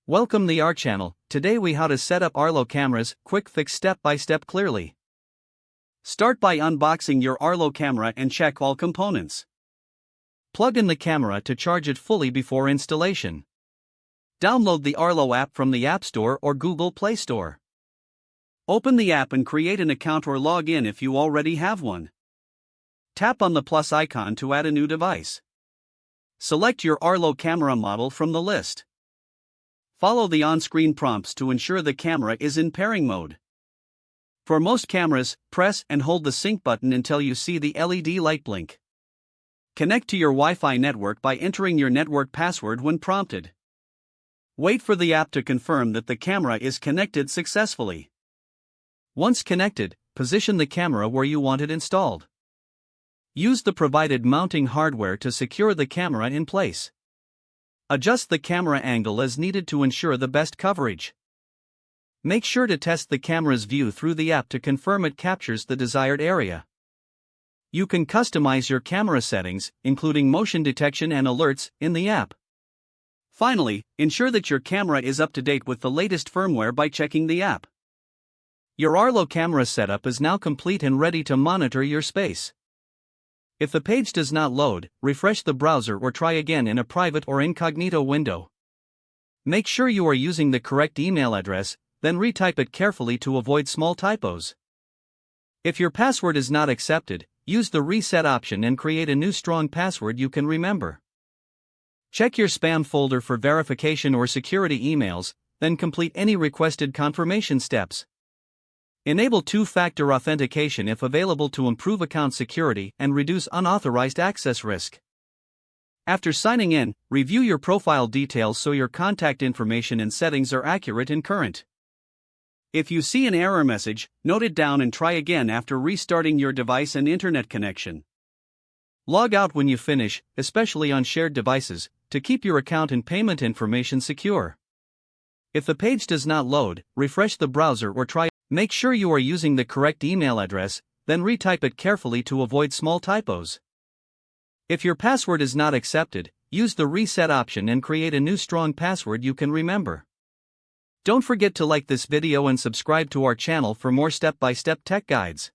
Welcome the our channel. Today we how to set up Arlo cameras, quick fix step by step clearly. Start by unboxing your Arlo camera and check all components. Plug in the camera to charge it fully before installation. Download the Arlo app from the App Store or Google Play Store. Open the app and create an account or log in if you already have one. Tap on the plus icon to add a new device. Select your Arlo camera model from the list. Follow the on-screen prompts to ensure the camera is in pairing mode. For most cameras, press and hold the sync button until you see the LED light blink. Connect to your Wi-Fi network by entering your network password when prompted. Wait for the app to confirm that the camera is connected successfully. Once connected, position the camera where you want it installed. Use the provided mounting hardware to secure the camera in place. Adjust the camera angle as needed to ensure the best coverage. Make sure to test the camera's view through the app to confirm it captures the desired area. You can customize your camera settings, including motion detection and alerts, in the app. Finally, ensure that your camera is up to date with the latest firmware by checking the app. Your Arlo camera setup is now complete and ready to monitor your space. If the page does not load, refresh the browser or try again in a private or incognito window. Make sure you are using the correct email address, then retype it carefully to avoid small typos. If your password is not accepted, use the reset option and create a new strong password you can remember. Check your spam folder for verification or security emails, then complete any requested confirmation steps. Enable two-factor authentication if available to improve account security and reduce unauthorized access risk. After signing in, review your profile details so your contact information and settings are accurate and current. If you see an error message, note it down and try again after restarting your device and internet connection. Log out when you finish, especially on shared devices, to keep your account and payment information secure. If the page does not load, refresh the browser or try. Make sure you are using the correct email address, then retype it carefully to avoid small typos. If your password is not accepted, use the reset option and create a new strong password you can remember. Don't forget to like this video and subscribe to our channel for more step-by-step tech guides.